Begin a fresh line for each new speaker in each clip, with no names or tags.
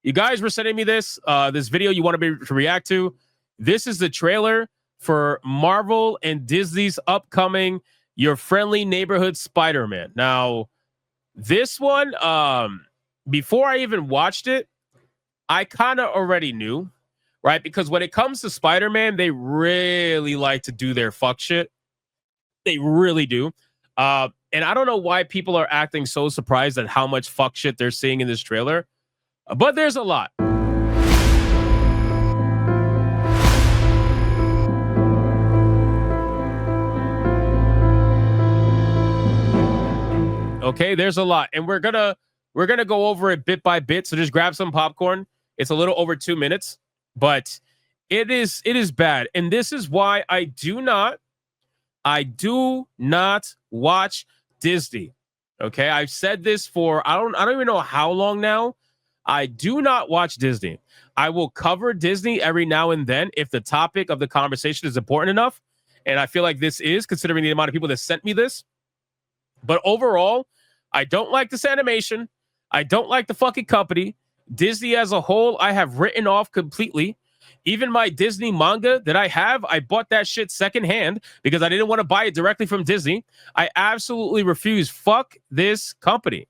You guys were sending me this video you wanted me to react to. This is the trailer for Marvel and Disney's upcoming Your Friendly Neighborhood Spider-Man. Now, this one, before I even watched it, I kind of already knew, right? Because when it comes to Spider-Man, they really like to do their fuck shit. They really do. And I don't know why people are acting so surprised at how much fuck shit they're seeing in this trailer. But there's a lot. Okay, there's a lot. And we're gonna go over it bit by bit. So just grab some popcorn. It's a little over 2 minutes, but it is bad. And this is why I do not watch Disney. Okay, I've said this for I don't even know how long now. I do not watch Disney. I will cover Disney every now and then if the topic of the conversation is important enough. And I feel like this is, considering the amount of people that sent me this. But overall, I don't like this animation. I don't like the fucking company. Disney as a whole, I have written off completely. Even my Disney manga that I have, I bought that shit secondhand because I didn't want to buy it directly from Disney. I absolutely refuse. Fuck this company.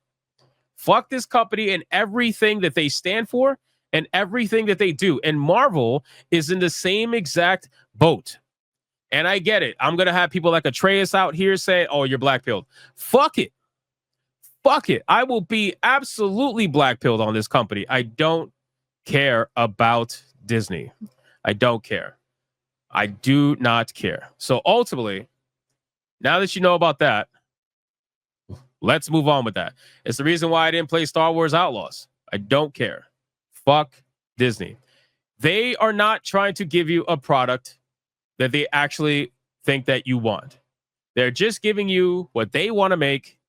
Fuck this company and everything that they stand for and everything that they do. And Marvel is in the same exact boat. And I get it. I'm going to have people like Atreus out here say, oh, you're black-pilled. Fuck it. Fuck it. I will be absolutely black-pilled on this company. I don't care about Disney. I don't care. I do not care. So ultimately, now that you know about that, let's move on with that. It's the reason why I didn't play Star Wars Outlaws. I don't care. Fuck Disney. They are not trying to give you a product that they actually think that you want. They're just giving you what they want to make,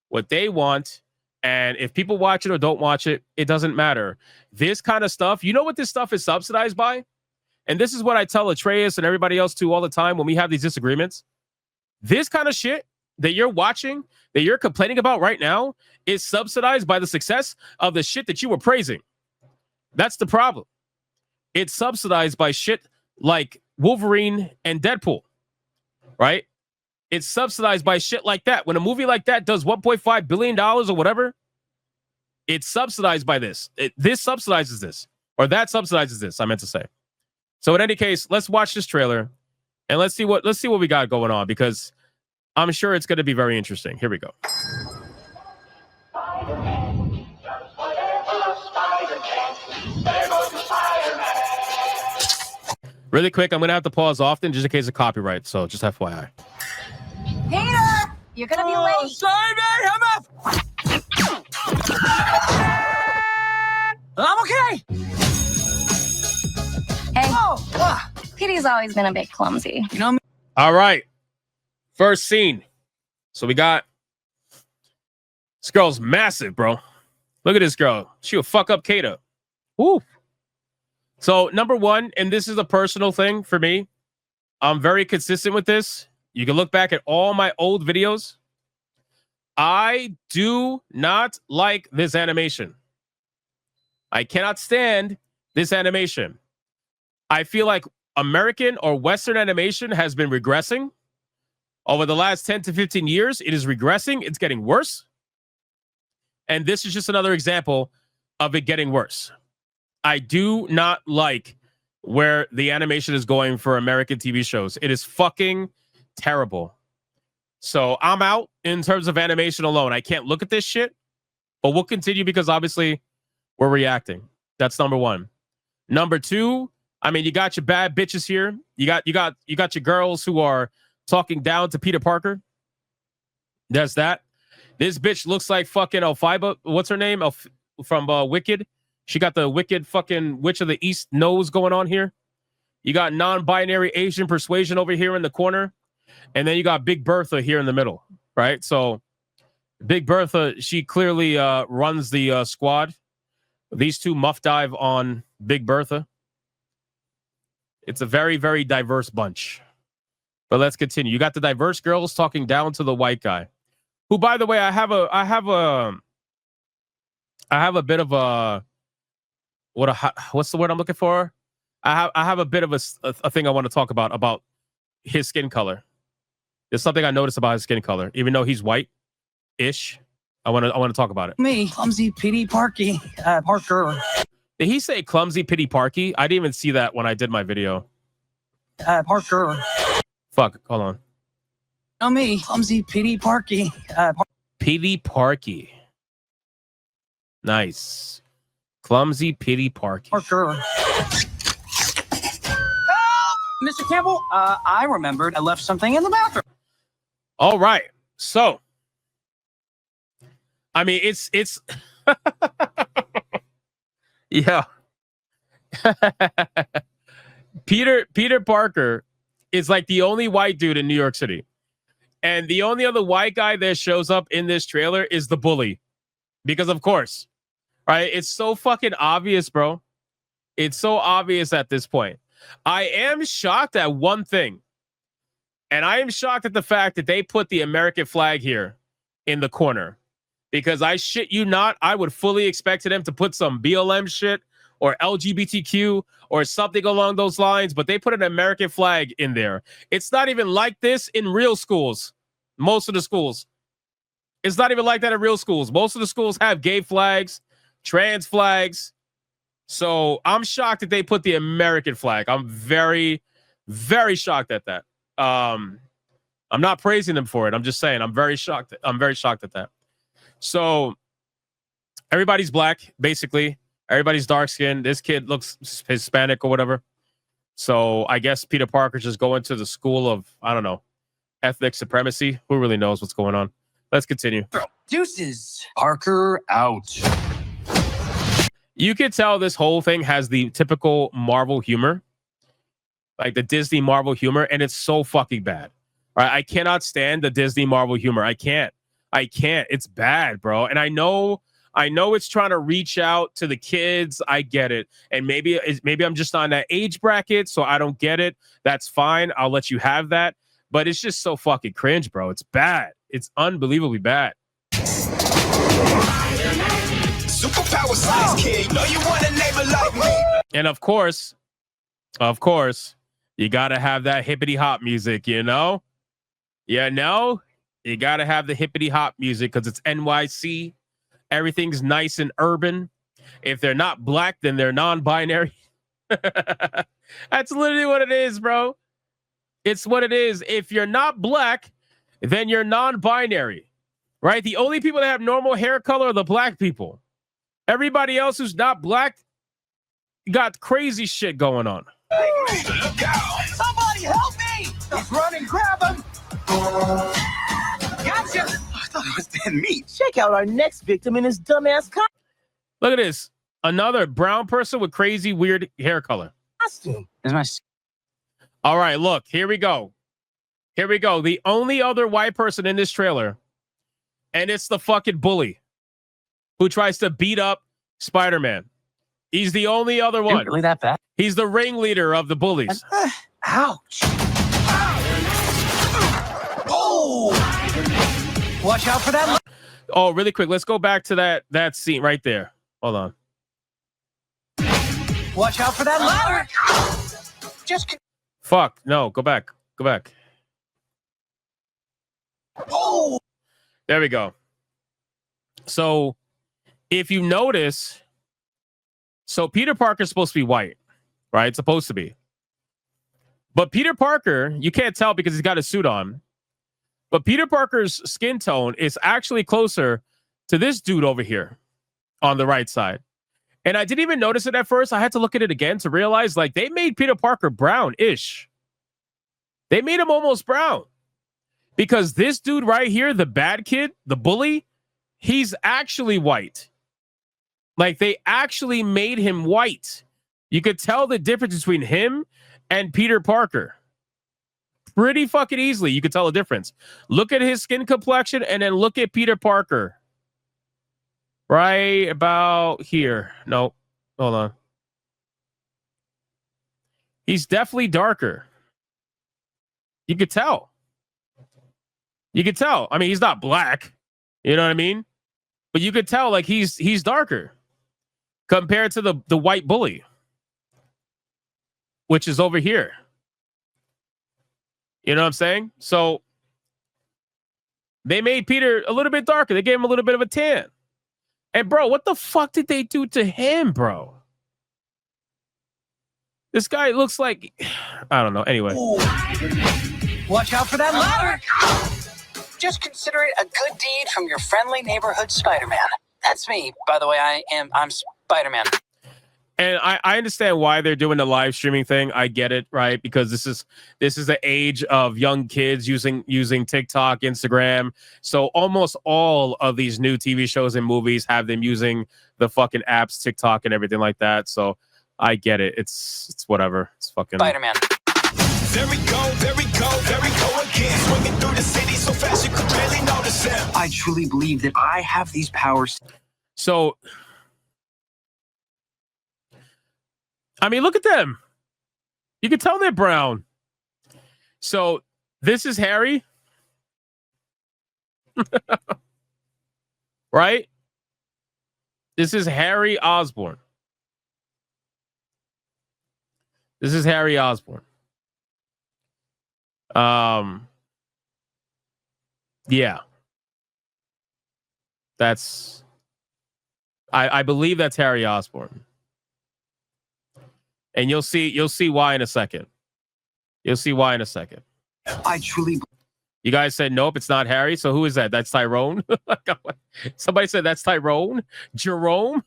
what they want. And if people watch it or don't watch it, it doesn't matter. This kind of stuff, you know what this stuff is subsidized by? And this is what I tell Atreus and everybody else too all the time when we have these disagreements. This kind of shit that you're watching, that you're complaining about right now, is subsidized by the success of the shit that you were praising. That's the problem. It's subsidized by shit like Wolverine and Deadpool, right? It's subsidized by shit like that. When a movie like that does $1.5 billion or whatever, it's subsidized by this. This subsidizes this, or that subsidizes this, I meant to say. So in any case, let's watch this trailer and let's see what we got going on, because I'm sure it's going to be very interesting. Here we go. Really quick, I'm going to have to pause often just in case of copyright. So just FYI.
Peter, you're going to be late.
Sorry, man. I'm okay.
Hey, Petey's always been a bit clumsy.
You know me.
All right. First scene. So we got... This girl's massive, bro. Look at this girl. She'll fuck up Kata. Woo. So, number one, and this is a personal thing for me, I'm very consistent with this. You can look back at all my old videos. I do not like this animation. I cannot stand this animation. I feel like American or Western animation has been regressing. Over the last 10 to 15 years, it is regressing. It's getting worse. And this is just another example of it getting worse. I do not like where the animation is going for American TV shows. It is fucking terrible. So I'm out in terms of animation alone. I can't look at this shit, but we'll continue because obviously we're reacting. That's number one. Number two, I mean, you got your bad bitches here. You got your girls who are talking down to Peter Parker. There's that. This bitch looks like fucking Elphaba. What's her name? From Wicked. She got the wicked fucking Witch of the East nose going on here. You got non-binary Asian persuasion over here in the corner. And then you got Big Bertha here in the middle, right? So Big Bertha, she clearly runs the squad. These two muff dive on Big Bertha. It's a very, very diverse bunch. But let's continue. You got the diverse girls talking down to the white guy. Who, by the way, I have a bit of a what's the word I'm looking for? I have a bit of a thing I want to talk about his skin color. There's something I noticed about his skin color, even though he's white-ish. I want to talk about it.
Me, clumsy, pity, Parky, Parker.
Did he say clumsy, pity, Parky? I didn't even see that when I did my video.
Parker.
Fuck, hold on.
Oh, me, clumsy, pity, Parky,
Pity Parky. Nice. Clumsy, pity, Parky.
Parker. Mr. Campbell, I remembered I left something in the bathroom.
All right. So, I mean, it's yeah. Peter Parker is like the only white dude in New York City. And the only other white guy that shows up in this trailer is the bully. Because of course, right? It's so fucking obvious, bro. It's so obvious at this point. I am shocked at one thing. And I am shocked at the fact that they put the American flag here in the corner. Because I shit you not, I would fully expect them to put some BLM shit or LGBTQ or something along those lines. But they put an American flag in there. It's not even like this in real schools. Most of the schools. It's not even like that in real schools. Most of the schools have gay flags, trans flags. So I'm shocked that they put the American flag. I'm very, very shocked at that. I'm not praising them for it. I'm just saying I'm very shocked. I'm very shocked at that. So everybody's black, basically. Everybody's dark skinned. This kid looks Hispanic or whatever. So I guess Peter Parker's just going to the school of, I don't know, ethnic supremacy. Who really knows what's going on? Let's continue.
Deuces. Parker out.
You could tell this whole thing has the typical Marvel humor, like the Disney Marvel humor, and it's so fucking bad. Right? I cannot stand the Disney Marvel humor. I can't. It's bad, bro. And I know it's trying to reach out to the kids. I get it. And maybe I'm just on that age bracket, so I don't get it. That's fine. I'll let you have that. But it's just so fucking cringe, bro. It's bad. It's unbelievably bad.
Superpower size kid. Know you want a neighbor like me.
And of course, you got to have that hippity hop music, you know? You know? You got to have the hippity hop music because it's NYC. Everything's nice and urban. If they're not black, then they're non-binary. That's literally what it is, bro. It's what it is. If you're not black, then you're non-binary, right? The only people that have normal hair color are the black people. Everybody else who's not black got crazy shit going on.
Look out.
Somebody help me! He's running, grab him! Gotcha!
I thought it was dead meat.
Check out our next victim in his dumbass
Look at this. Another brown person with crazy, weird hair color.
costume. Is my
All right, look, here we go. Here we go. The only other white person in this trailer, and it's the fucking bully who tries to beat up Spider-Man. He's the only other one.
really that bad?
He's the ringleader of the bullies.
Ouch! Oh! Watch out for that!
Oh, really quick. Let's go back to that scene right there. Hold on.
Watch out for that ladder! Just
Fuck. No, go back. Go back.
oh!
There we go. So if you notice, so Peter Parker's supposed to be white, right? It's supposed to be. But Peter Parker, you can't tell because he's got a suit on. But Peter Parker's skin tone is actually closer to this dude over here on the right side. And I didn't even notice it at first. I had to look at it again to realize like they made Peter Parker brown-ish. They made him almost brown. Because this dude right here, the bad kid, the bully, he's actually white. Like they actually made him white. You could tell the difference between him and Peter Parker. Pretty fucking easily. You could tell the difference. Look at his skin complexion and then look at Peter Parker. Right about here. No, hold on. He's definitely darker. You could tell. You could tell. I mean, he's not black. You know what I mean? But you could tell like he's darker. compared to the white bully, which is over here. You know what I'm saying? So they made Peter a little bit darker. They gave him a little bit of a tan. And bro, what the fuck did they do to him, bro? This guy looks like, I don't know. Anyway.
Ooh. Watch out for that ladder. Just consider it a good deed from your friendly neighborhood Spider-Man. That's me, by the way. I'm Spider-Man.
And I understand why they're doing the live streaming thing. I get it, right? Because this is the age of young kids using TikTok, Instagram. So almost all of these new TV shows and movies have them using the fucking apps, TikTok, and everything like that. So I get it. It's whatever. It's fucking
Spider-Man.
There we go again. Swinging through the city so fast you could barely notice him.
I truly believe that I have these powers.
So, I mean, look at them. You can tell they're brown. So this is Harry. Right? This is Harry Osborn. This is Harry Osborn. Yeah. That's I believe that's Harry Osborn. And you'll see why in a second. You'll see why in a second.
I truly.
You guys said nope, it's not Harry. So who is that? That's Tyrone. Somebody said that's Tyrone. Jerome.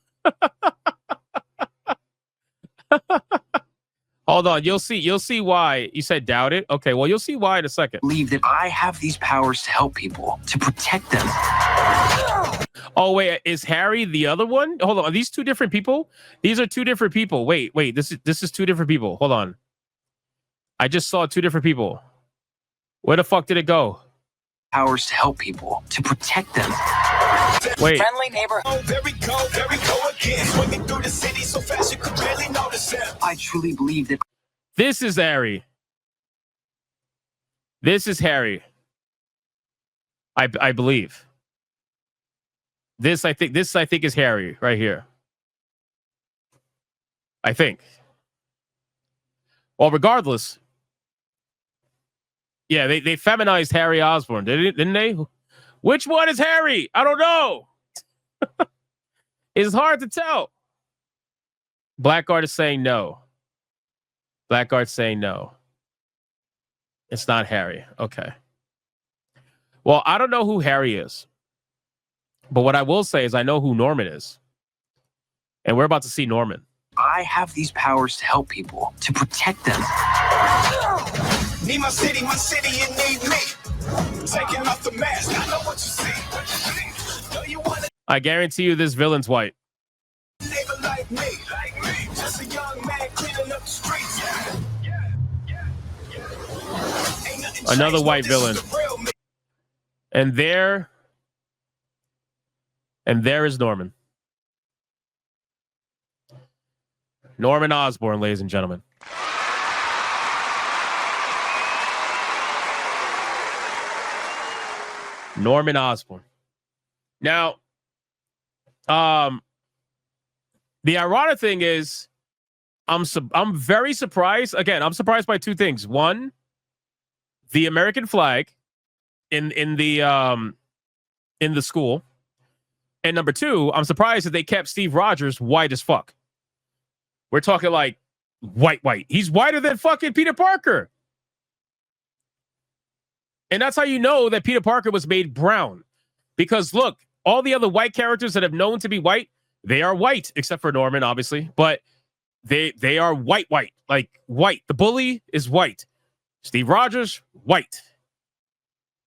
Hold on, you'll see why. You said doubt it. Okay, well you'll see why in a second.
Believe that I have these powers to help people, to protect them.
Oh wait, is Harry the other one? Hold on, are these two different people? These are two different people. Wait, this is two different people. Hold on. I just saw two different people. Where the fuck did it go?
Powers to help people, to protect them.
Wait.
Friendly neighborhood.
Oh, there we go again. Swinging through the city so fast you could barely notice him.
I truly believe that.
This is Harry. This is Harry. I believe. This I think is Harry right here. I think. Well, regardless. Yeah, they feminized Harry Osborn, didn't they? Which one is Harry? I don't know. It's hard to tell. Blackguard is saying no. Blackguard saying no. It's not Harry. Okay. Well, I don't know who Harry is. But what I will say is I know who Norman is. And we're about to see Norman.
I have these powers to help people, to protect them.
Need my city, you need me. Taking off the mask, I know what you see. Know you want
I guarantee you this villain's white.
a neighbor like me. Just a young man cleaning up the streets. Ain't nothing
Another
changed,
white
no, this
villain.
is the real me.
And there is Norman. Norman Osborn, ladies and gentlemen. Norman Osborn. Now, the ironic thing is, I'm very surprised. Again, I'm surprised by two things. One, the American flag in the school, and number two, I'm surprised that they kept Steve Rogers white as fuck. We're talking like white. He's whiter than fucking Peter Parker. And that's how you know that Peter Parker was made brown. Because look, all the other white characters that have known to be white, they are white, except for Norman, obviously. But they are white. Like white. The bully is white. Steve Rogers, white.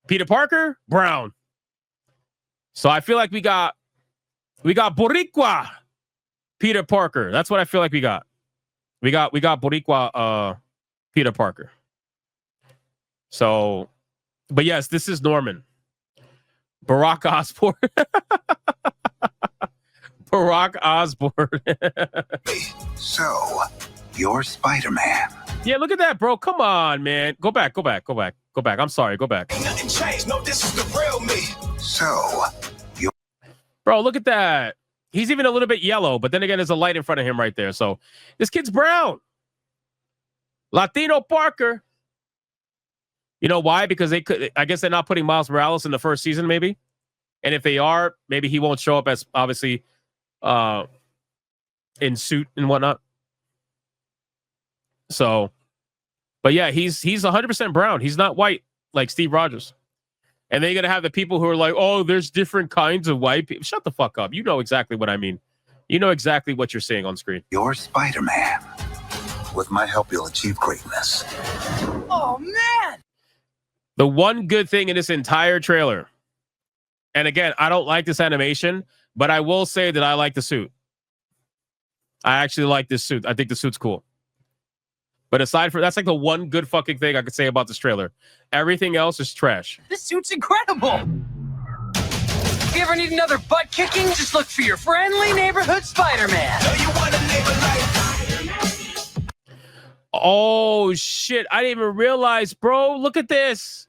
Peter Parker, brown. So I feel like we got Boricua Peter Parker. That's what I feel like we got. We got Boricua Peter Parker. So, but yes, this is Norman. Barack Osborn. Barack Osborn.
So, you're Spider-Man.
Yeah, look at that, bro. Come on, man. Go back. I'm sorry. Go back.
Ain't nothing changed, no, this is the real me.
So,
Bro, look at that. He's even a little bit yellow, but then again, there's a light in front of him right there. So this kid's brown. Latino Parker. You know why? Because I guess they're not putting Miles Morales in the first season, maybe. And if they are, maybe he won't show up as obviously in suit and whatnot. So, but yeah, he's 100% brown. He's not white like Steve Rogers. And then you're going to have the people who are like, oh, there's different kinds of white people. Shut the fuck up. You know exactly what I mean. You know exactly what you're seeing on screen.
You're Spider-Man. With my help, you'll achieve greatness.
Oh, man!
The one good thing in this entire trailer, and again, I don't like this animation, but I will say that I like the suit. I actually like this suit. I think the suit's cool. But aside from that's like the one good fucking thing I could say about this trailer. Everything else is trash.
This suit's incredible! If you ever need another butt kicking, just look for your friendly neighborhood Spider-Man.
Know you want a neighbor like
Oh, shit. I didn't even realize, bro. Look at this.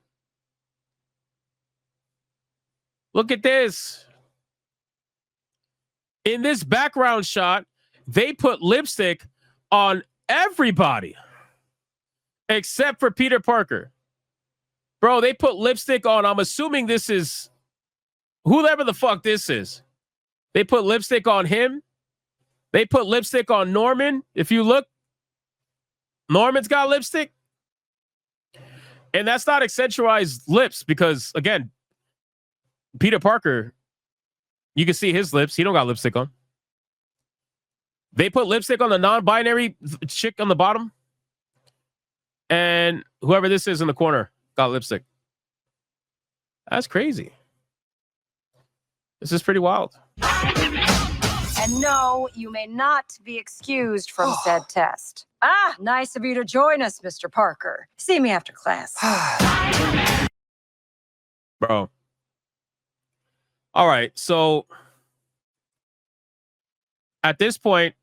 Look at this. In this background shot, they put lipstick on everybody except for Peter Parker. Bro, they put lipstick on. I'm assuming this is whoever the fuck this is. They put lipstick on him. They put lipstick on Norman. If you look, Norman's got lipstick. And that's not accentualized lips because, again, Peter Parker, you can see his lips. He don't got lipstick on. They put lipstick on the non-binary chick on the bottom. And whoever this is in the corner got lipstick. That's crazy. This is pretty wild.
And no, you may not be excused from said test. Ah, nice of you to join us, Mr. Parker. See me after class.
Bro. All right, so at this point,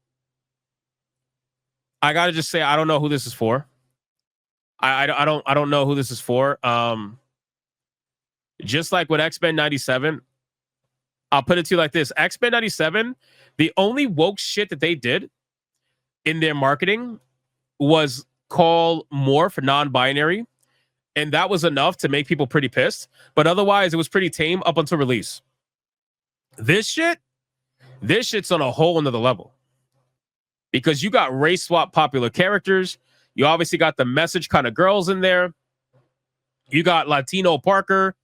I gotta just say I don't know who this is for. I don't know who this is for. Just like with X-Men 97, I'll put it to you like this: X-Men 97, the only woke shit that they did in their marketing was call Morph non-binary, and that was enough to make people pretty pissed. But otherwise, it was pretty tame up until release. This shit's on a whole another level. Because you got race swap popular characters. You obviously got the message kind of girls in there. You got Latino Parker.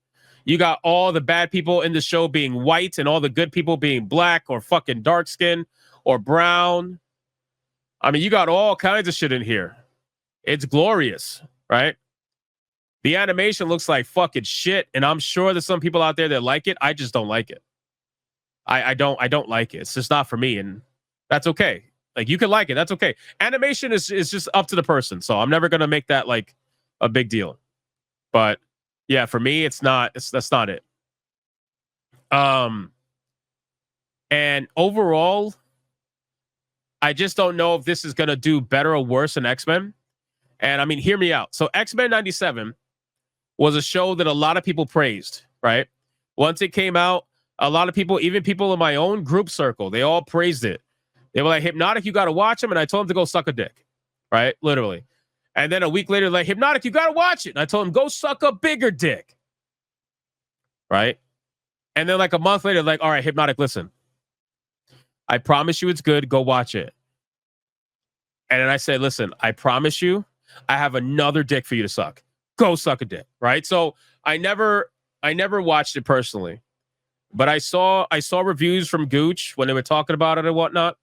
You got all the bad people in the show being white and all the good people being black or fucking dark skin or brown. I mean, you got all kinds of shit in here. It's glorious, right? The animation looks like fucking shit, and I'm sure there's some people out there that like it. I just don't like it. I don't like it. It's just not for me, and that's okay. Like, you can like it. That's okay. Animation is just up to the person. So I'm never going to make that like a big deal. But yeah, for me, that's not it. And overall, I just don't know if this is going to do better or worse than X-Men. And I mean, hear me out. So X-Men 97 was a show that a lot of people praised, right? Once it came out, a lot of people, even people in my own group circle, they all praised it. They were like, Hypnotic, you got to watch him. And I told him to go suck a dick, right? Literally. And then a week later, like, Hypnotic, you got to watch it. And I told him, go suck a bigger dick, right? And then like a month later, like, all right, Hypnotic, listen. I promise you it's good. Go watch it. And then I said, listen, I promise you I have another dick for you to suck. Go suck a dick, right? So I never watched it personally. But I saw reviews from Gooch when they were talking about it and whatnot.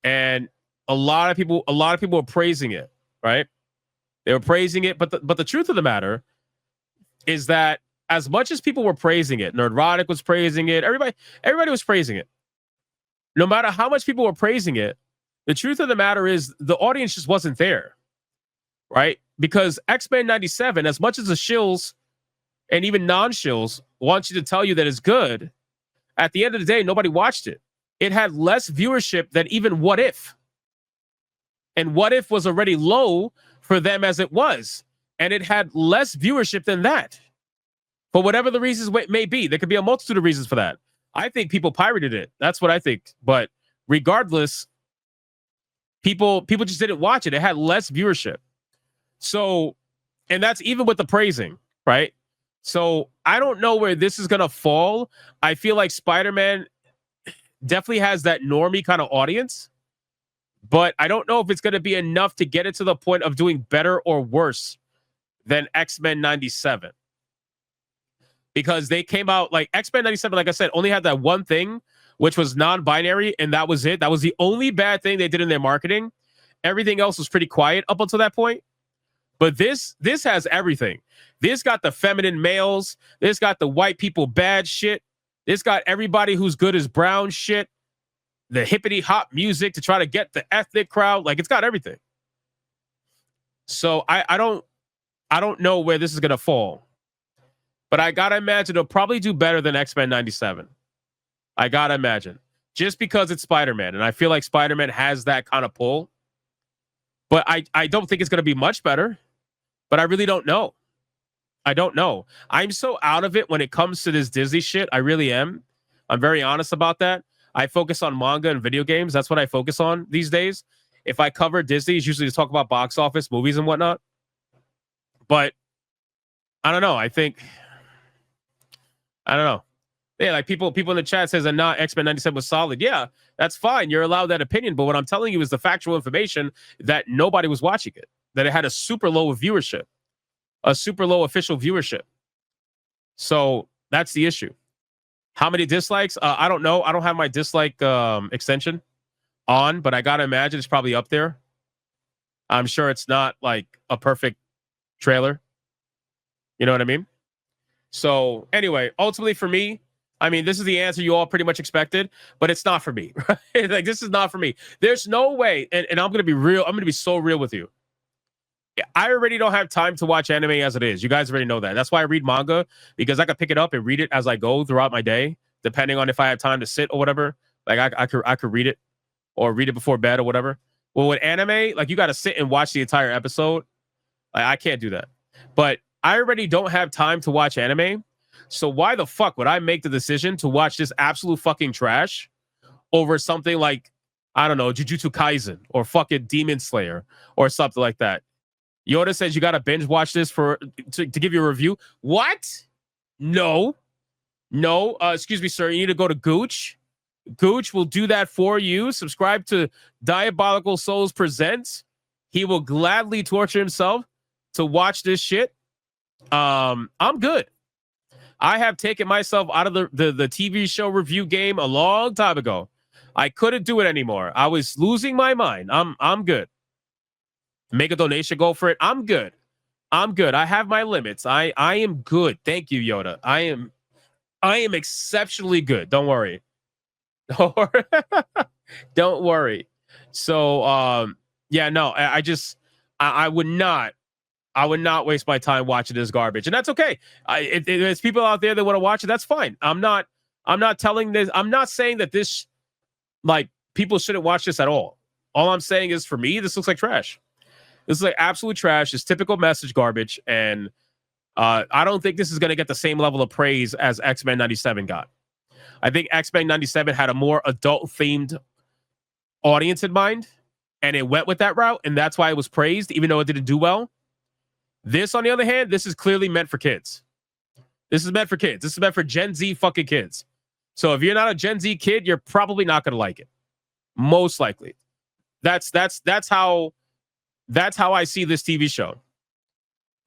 And a lot of people were praising it, right? They were praising it, but the truth of the matter is that as much as people were praising it, Nerdrotic was praising it, everybody was praising it. No matter how much people were praising it, the truth of the matter is the audience just wasn't there, right? Because X-Men 97, as much as the shills and even non-shills want you to tell you that it's good, at the end of the day, nobody watched it. It had less viewership than even What If. And What If was already low for them as it was. And it had less viewership than that. For whatever the reasons may be. There could be a multitude of reasons for that. I think people pirated it. That's what I think. But regardless, people just didn't watch it. It had less viewership. So, and that's even with the praising, right? So I don't know where this is gonna fall. I feel like Spider-Man definitely has that normie kind of audience, but I don't know if it's gonna be enough to get it to the point of doing better or worse than X-Men 97. Because they came out like X-Men 97, like I said, only had that one thing, which was non-binary, and that was it. That was the only bad thing they did in their marketing. Everything else was pretty quiet up until that point. But this has everything. This got the feminine males. This got the white people bad shit. This got everybody who's good as brown shit. The hippity hop music to try to get the ethnic crowd. Like, it's got everything. So I don't know where this is gonna fall. But I gotta imagine it'll probably do better than X-Men 97. I gotta imagine. Just because it's Spider-Man. And I feel like Spider-Man has that kind of pull. But I don't think it's gonna be much better. But I really don't know. I don't know. I'm so out of it when it comes to this Disney shit. I really am. I'm very honest about that. I focus on manga and video games. That's what I focus on these days. If I cover Disney, it's usually to talk about box office, movies, and whatnot. But I don't know. I don't know. Yeah, like people in the chat says that not X-Men 97 was solid. Yeah, that's fine. You're allowed that opinion. But what I'm telling you is the factual information that nobody was watching it. That it had a super low viewership. A super low official viewership. So that's the issue. How many dislikes? I don't know. I don't have my dislike extension on, but I gotta imagine it's probably up there. I'm sure it's not like a perfect trailer. You know what I mean? So anyway, ultimately for me, I mean, this is the answer you all pretty much expected, but it's not for me. Right? Like, this is not for me. There's no way, and I'm gonna be real. I'm gonna be so real with you. I already don't have time to watch anime as it is. You guys already know that. That's why I read manga, because I can pick it up and read it as I go throughout my day, depending on if I have time to sit or whatever. Like I could read it or read it before bed or whatever. Well, with anime, like, you got to sit and watch the entire episode. Like, I can't do that. But I already don't have time to watch anime. So why the fuck would I make the decision to watch this absolute fucking trash over something like, I don't know, Jujutsu Kaisen or fucking Demon Slayer or something like that? Yoda says you got to binge watch this to give you a review. What? No. Excuse me, sir. You need to go to Gooch. Gooch will do that for you. Subscribe to Diabolical Souls Presents. He will gladly torture himself to watch this shit. I'm good. I have taken myself out of the TV show review game a long time ago. I couldn't do it anymore. I was losing my mind. I'm good. Make a donation, go for it. I'm good. I have my limits. I am good. Thank you, Yoda. I am exceptionally good. Don't worry. Don't worry. So yeah, no, I would not waste my time watching this garbage. And that's okay. If there's people out there that want to watch it, that's fine. I'm not telling this. I'm not saying that this, like, people shouldn't watch this at all. All I'm saying is, for me, this looks like trash. This is like absolute trash. It's typical message garbage. And I don't think this is going to get the same level of praise as X-Men 97 got. I think X-Men 97 had a more adult-themed audience in mind, and it went with that route, and that's why it was praised, even though it didn't do well. This, on the other hand, this is clearly meant for kids. This is meant for kids. This is meant for Gen Z fucking kids. So if you're not a Gen Z kid, you're probably not going to like it. Most likely. That's how I see this TV show.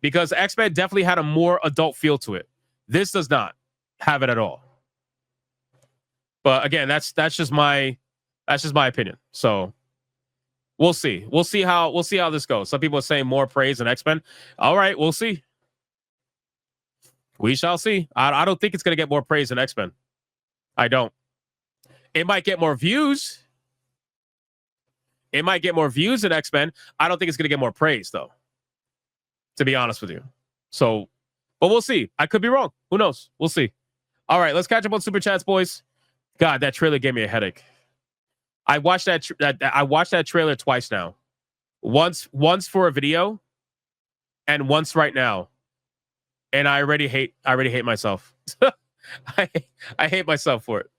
Because X-Men definitely had a more adult feel to it. This does not have it at all. But again, that's just my opinion. So we'll see. We'll see how this goes. Some people are saying more praise than X-Men. All right, we'll see. We shall see. I don't think it's going to get more praise than X-Men. I don't. It might get more views. It might get more views than X-Men. I don't think it's going to get more praise, though, to be honest with you. So, but we'll see. I could be wrong. Who knows? We'll see. All right, let's catch up on Super Chats, boys. God, that trailer gave me a headache. I watched that trailer twice now. Once for a video, and once right now. And I already hate myself. I hate myself for it.